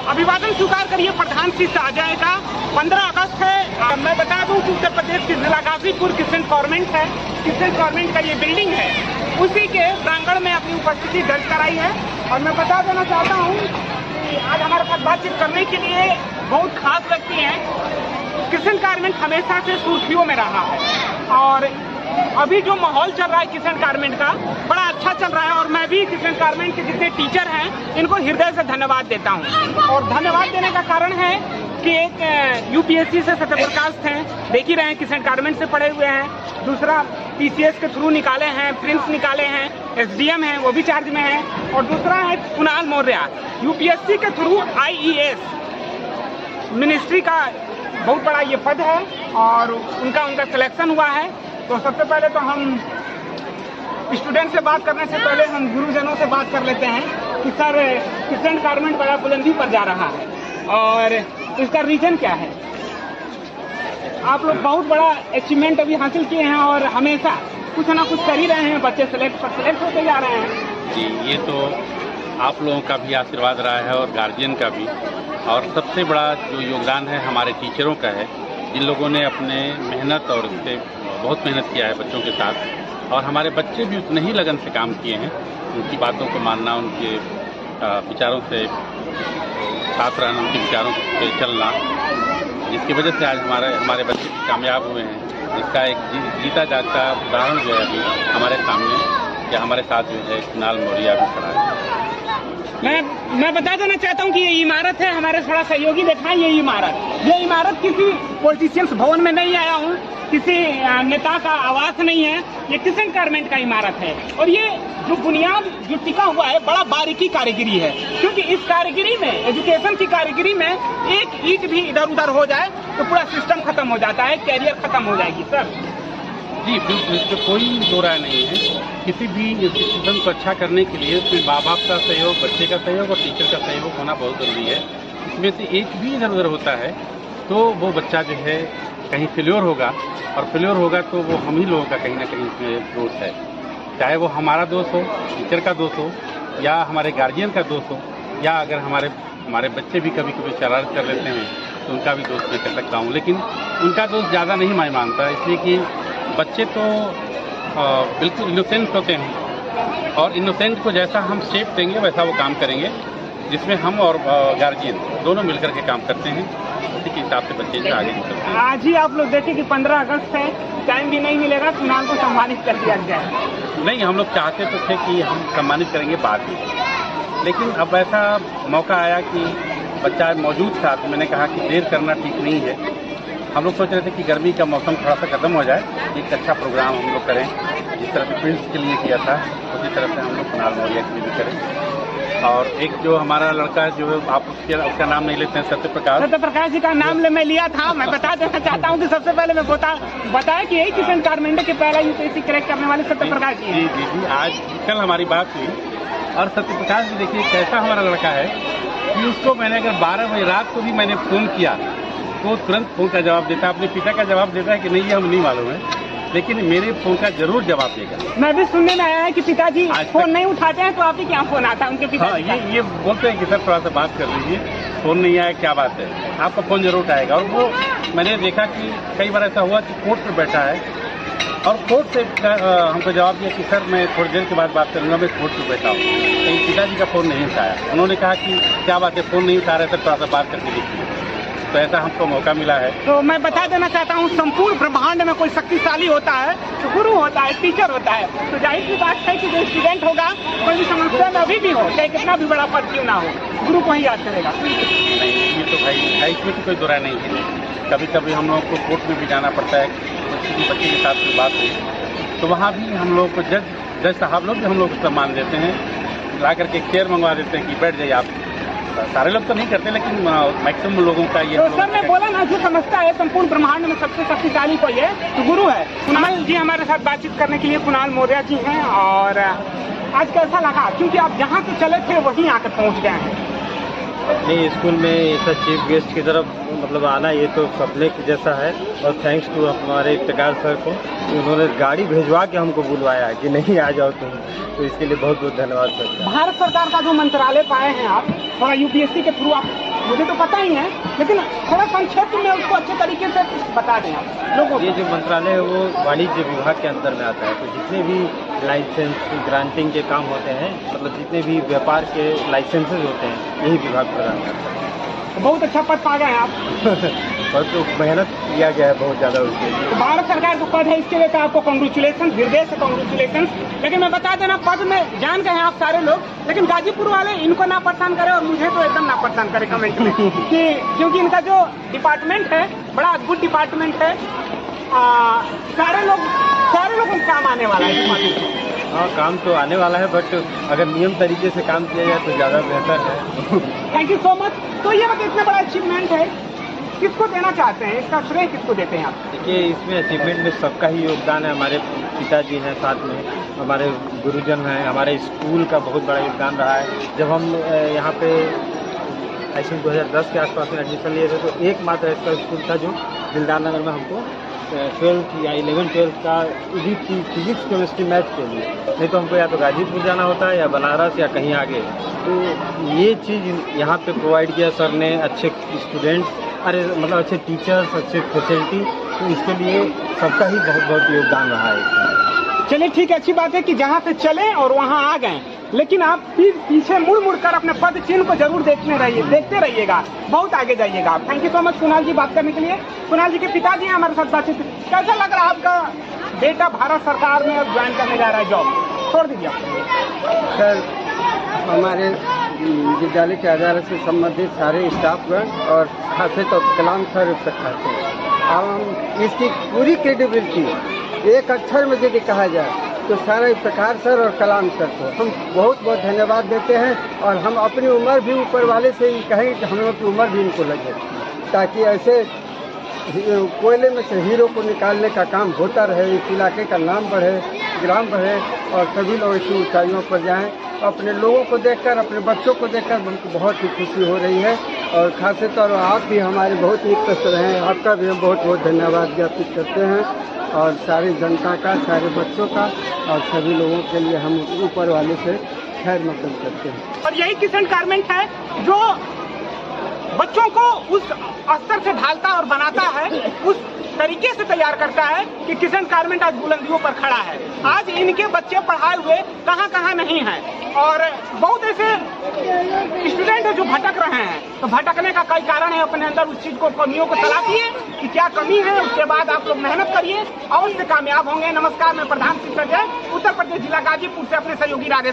अभिवादन स्वीकार करिए प्रधान श्री शाहजहां का। 15 अगस्त है। मैं बता दूं कि उत्तर प्रदेश के जिला गाजीपुर क्रिसेंट कॉन्वेंट है। क्रिसेंट कॉन्वेंट का ये बिल्डिंग है, उसी के प्रांगण में अपनी उपस्थिति दर्ज कराई है। और मैं बता देना चाहता हूँ कि आज हमारे साथ बातचीत करने के लिए बहुत खास व्यक्ति हैं। क्रिसेंट कॉन्वेंट हमेशा से सुर्खियों में रहा है और अभी जो माहौल चल रहा है क्रिसेंट कॉन्वेंट का बड़ा अच्छा चल रहा है। और मैं भी क्रिसेंट कॉन्वेंट के जितने टीचर हैं इनको हृदय से धन्यवाद देता हूं। और धन्यवाद देने का कारण है कि एक यूपीएससी से सत्यप्रकाश थे, देख ही रहे हैं, क्रिसेंट कॉन्वेंट से पढ़े हुए हैं। दूसरा टीसीएस के थ्रू निकाले हैं, प्रिंस निकाले हैं, एसडीएम हैं, वो भी चार्ज में है। और दूसरा है कुणाल मौर्य, यूपीएससी के थ्रू आईईएस मिनिस्ट्री का बहुत बड़ा ये पद है और उनका सिलेक्शन हुआ है। तो सबसे पहले तो हम स्टूडेंट से बात करने से पहले हम गुरुजनों से बात कर लेते हैं कि सर क्रिसेंट कॉन्वेंट बड़ा बुलंदी पर जा रहा है और इसका रीजन क्या है? आप लोग बहुत बड़ा अचीवमेंट अभी हासिल किए हैं और हमेशा कुछ ना कुछ कर ही रहे हैं, बच्चे सेलेक्ट होते जा रहे हैं। जी, ये तो आप लोगों का भी आशीर्वाद रहा है और गार्जियन का भी, और सबसे बड़ा जो योगदान है हमारे टीचरों का है, जिन लोगों ने अपने मेहनत और इससे बहुत मेहनत किया है बच्चों के साथ। और हमारे बच्चे भी उतने ही लगन से काम किए हैं, उनकी बातों को मानना, उनके विचारों से साथ रहना, उनके विचारों पे चलना, जिसकी वजह से आज हमारे बच्चे भी कामयाब हुए हैं। इसका एक जीता जागता उदाहरण जो है अभी हमारे सामने, या हमारे साथ जो है कुणाल मौर्य भी खड़ा है। मैं बता देना चाहता हूँ कि ये इमारत है, हमारे थोड़ा सहयोगी दिखाएं। ये इमारत किसी पॉलिटिशियंस भवन में नहीं आया हूँ, किसी नेता का आवास नहीं है, ये क्रिसेंट कॉन्वेंट का इमारत है। और ये जो बुनियाद जो टिका हुआ है बड़ा बारीकी कारीगरी है, क्योंकि इस कारीगरी में, एजुकेशन की कारीगरी में एक ईंट भी इधर उधर हो जाए तो पूरा सिस्टम खत्म हो जाता है, कैरियर खत्म हो जाएगी। सर जी बिल्कुल, इसमें कोई दो राय नहीं है। किसी भी इंस्टीट्यूशन को अच्छा करने के लिए उसमें माँ बाप का सहयोग, बच्चे का सहयोग और टीचर का सहयोग होना बहुत जरूरी है। इसमें से एक भी इधर उधर होता है तो वो बच्चा जो है कहीं फेल्योर होगा, और फेल्योर होगा तो वो हम ही लोगों का कहीं ना कहीं इसमें दोष है। चाहे वो हमारा दोष हो, टीचर का दोष हो, या हमारे गार्जियन का दोष हो, या अगर हमारे बच्चे भी कभी कभी शरारत कर लेते हैं तो उनका भी दोष मैं कह सकता हूँ। लेकिन उनका दोष ज़्यादा नहीं मैं मानता, इसलिए कि बच्चे तो बिल्कुल इनोसेंट होते हैं और इनोसेंट को जैसा हम शेप देंगे वैसा वो काम करेंगे, जिसमें हम और गार्जियन दोनों मिलकर के काम करते हैं। उसी के हिसाब से बच्चे जो आगे निकलते हैं। आज ही आप लोग देखें कि 15 अगस्त है, टाइम भी नहीं मिलेगा, कुणाल को सम्मानित कर दिया जाए। नहीं, हम लोग चाहते तो थे कि हम सम्मानित करेंगे बाद में, लेकिन अब ऐसा मौका आया कि बच्चा मौजूद था तो मैंने कहा कि देर करना ठीक नहीं है। हम लोग सोच रहे थे कि गर्मी का मौसम थोड़ा सा खत्म हो जाए, एक अच्छा प्रोग्राम हम लोग करें, जिस तरह से प्रिंस के लिए किया था उसी तरह से हम लोग कुणाल मौर्य के लिए भी करें। और एक जो हमारा लड़का है, जो आप उसका नाम नहीं लेते हैं, सत्यप्रकाश जी का नाम मैं लिया था। मैं बता देना चाहता हूँ कि सबसे पहले मैं बताया कि यही क्रिसेंट कॉन्वेंट के पहला यूपीएससी क्रैक करने वाले सत्यप्रकाश जी। जी, आज कल हमारी बात हुई और सत्यप्रकाश जी देखिए कैसा हमारा लड़का है कि उसको मैंने अगर 12 बजे रात को भी मैंने फ़ोन किया तो तुरंत फ़ोन का जवाब देता है। अपने पिता का जवाब देता है कि नहीं, ये हम नहीं मालूम है, लेकिन मेरे फ़ोन का जरूर जवाब देगा। मैं भी सुनने में आया है कि पिताजी फ़ोन नहीं उठाते हैं, तो आप ही क्या फ़ोन आता है उनके पिता? हाँ, ये बोलते हैं कि सर थोड़ा सा बात कर लीजिए, फ़ोन नहीं आया, क्या बात है, आपका फ़ोन जरूर उठाएगा। और वो मैंने देखा कि कई बार ऐसा हुआ कि कोर्ट पर बैठा है और कोर्ट से हमको जवाब दिया कि सर मैं थोड़ी देर के बाद बात करूँगा, मैं कोर्ट पर बैठा हूँ। लेकिन पिताजी का फ़ोन नहीं उठाया। उन्होंने कहा कि क्या बात है, फ़ोन नहीं उठा रहे सर, थोड़ा सा बात करके देखिए। तो ऐसा हमको मौका मिला है। तो मैं बता देना चाहता हूँ, संपूर्ण ब्रह्मांड में कोई शक्तिशाली होता है तो गुरु होता है, टीचर होता है। तो जाहिर सी बात है कि जो स्टूडेंट होगा कोई भी समस्या में अभी भी हो, चाहे कितना भी बड़ा पद क्यों ना हो, गुरु को ही याद करेगा। नहीं, ये तो भाई इसमें तो कोई दो राय नहीं है। कभी कभी हम लोग को कोर्ट में भी जाना पड़ता है, किसी बच्चे के साथ कोई बात हुई तो वहाँ भी हम लोग को जज साहब लोग भी हम लोग को सम्मान देते हैं, ला करके चेयर मंगवा देते हैं कि बैठ जाइए आप। सारे लोग तो नहीं करते, लेकिन मैक्सिमम लोगों का ये। तो सर ने बोला ना, जो समझता है संपूर्ण ब्रह्मांड में सबसे शक्तिशाली कोई है तो गुरु है। कुणाल जी हमारे साथ बातचीत करने के लिए कुणाल मौर्य जी हैं। और आज कैसा लगा, क्योंकि आप जहाँ से चले थे वहीं आकर पहुँच गए हैं? नहीं, स्कूल में ऐसा चीफ गेस्ट की तरफ मतलब आना ये तो सपने की जैसा है। और थैंक्स टू हमारे इफ्तिकार सर को, उन्होंने गाड़ी भेजवा के हमको बुलवाया कि नहीं आ जाओ तुम, तो इसके लिए बहुत बहुत धन्यवाद सर। भारत सरकार का जो मंत्रालय पाए हैं आप, थोड़ा यूपीएससी के थ्रू आप मुझे तो पता ही है, लेकिन थोड़ा संक्षेप में उसको अच्छे तरीके से बता दें आप लोगों को। ये जो मंत्रालय है वो वाणिज्य विभाग के अंदर में आता है, तो जितने भी लाइसेंस ग्रांटिंग के काम होते हैं, मतलब जितने भी व्यापार के लाइसेंसेज होते हैं, यही विभाग प्रदान करता है। बहुत अच्छा पद पा गए आप। और तो मेहनत किया गया है बहुत ज़्यादा उसके लिए। तो भारत सरकार का पद है, इसके लिए तो आपको कॉन्ग्रेचुलेसन, हृदय से कॉन्ग्रेचुलेसन। लेकिन मैं बता देना, पद में जान गए हैं आप सारे लोग, लेकिन गाजीपुर वाले इनको ना परेशान करे और मुझे तो एकदम ना परेशान करे कमेंट में कि क्योंकि इनका जो डिपार्टमेंट है बड़ा अद्भुत डिपार्टमेंट है। सारे लोगों को काम आने वाला है डिपार्टमेंट। हाँ, काम तो आने वाला है, बट अगर नियम तरीके से काम किया जाए तो ज़्यादा बेहतर है। Thank you so much. तो ये मतलब इतना बड़ा अचीवमेंट है, किसको देना चाहते हैं, इसका श्रेय किसको देते हैं आप? देखिए, इसमें अचीवमेंट में सबका ही योगदान है। हमारे पिताजी हैं साथ में, हमारे गुरुजन हैं, हमारे स्कूल का बहुत बड़ा योगदान रहा है। जब हम यहाँ पे आई थिंक 2010 के आसपास में एडमिशन लिए थे, तो एकमात्र ऐसा स्कूल था जो दिलदार नगर में हमको 12th या 11-12 का भी फिजिक्स केमिस्ट्री मैथ के लिए, नहीं तो हमको या तो गाजीपुर जाना होता है या बनारस या कहीं आगे। तो ये चीज़ यहाँ पे प्रोवाइड किया सर ने, अच्छे स्टूडेंट्स, मतलब अच्छे टीचर्स, अच्छे फैसिलिटी, तो इसके लिए सबका ही बहुत बहुत योगदान रहा है इसमें। चलिए ठीक है, अच्छी बात है कि जहाँ से चले और वहाँ आ गए, लेकिन आप फिर पीछे मुड़ कर अपने पद चिन्ह को जरूर देखते रहिएगा, बहुत आगे जाइएगा आप। Thank you so much Kunal ji बात करने के लिए। कुणाल जी के पिताजी हैं हमारे साथ बातचीत। कैसा लग रहा है आपका बेटा भारत सरकार में अब ज्वाइन करने जा रहा है जॉब? छोड़ दीजिए आप। सर, हमारे विद्यालय के अदालत से संबंधित सारे स्टाफगण और खासे तो कलाम सर खाते हैं। हम इसकी पूरी क्रेडिबिलिटी एक अक्षर में यदि कहा जाए तो सारा इफ्तिखार सर और कलाम सर को हम बहुत बहुत धन्यवाद देते हैं। और हम अपनी उम्र भी ऊपर वाले से ही कहें कि हम लोग की उम्र भी इनको लगे, ताकि ऐसे कोयले में से हीरो को निकालने का काम होता रहे, इस इलाके का नाम बढ़े, ग्राम बढ़े और सभी लोग इसी ऊंचाइयों पर जाएं। अपने लोगों को देखकर, अपने बच्चों को देखकर हमको बहुत ही खुशी हो रही है। और खासे तौर पर आप भी हमारे बहुत ही कष्ट रहे हैं, आपका भी हम बहुत बहुत धन्यवाद ज्ञापित करते हैं। और सारी जनता का, सारे बच्चों का और सभी लोगों के लिए हम ऊपर वाले से खैर मकदम करते हैं। और यही किशन गारमेंट है जो बच्चों को उस स्तर से ढालता और बनाता है, उस तरीके से तैयार करता है कि किशन गारमेंट आज बुलंदियों पर खड़ा है। आज इनके बच्चे पढ़ाए हुए कहाँ नहीं हैं और बहुत ऐसे स्टूडेंट है जो भटक रहे हैं। तो भटकने का कई कारण है, अपने अंदर उस चीज को, कमियों को तलाशिए कि क्या कमी है, उसके बाद आप लोग मेहनत करिए और उससे कामयाब होंगे। नमस्कार, मैं प्रधान शिक्षक है उत्तर प्रदेश जिला गाजीपुर से अपने सहयोगी राधे।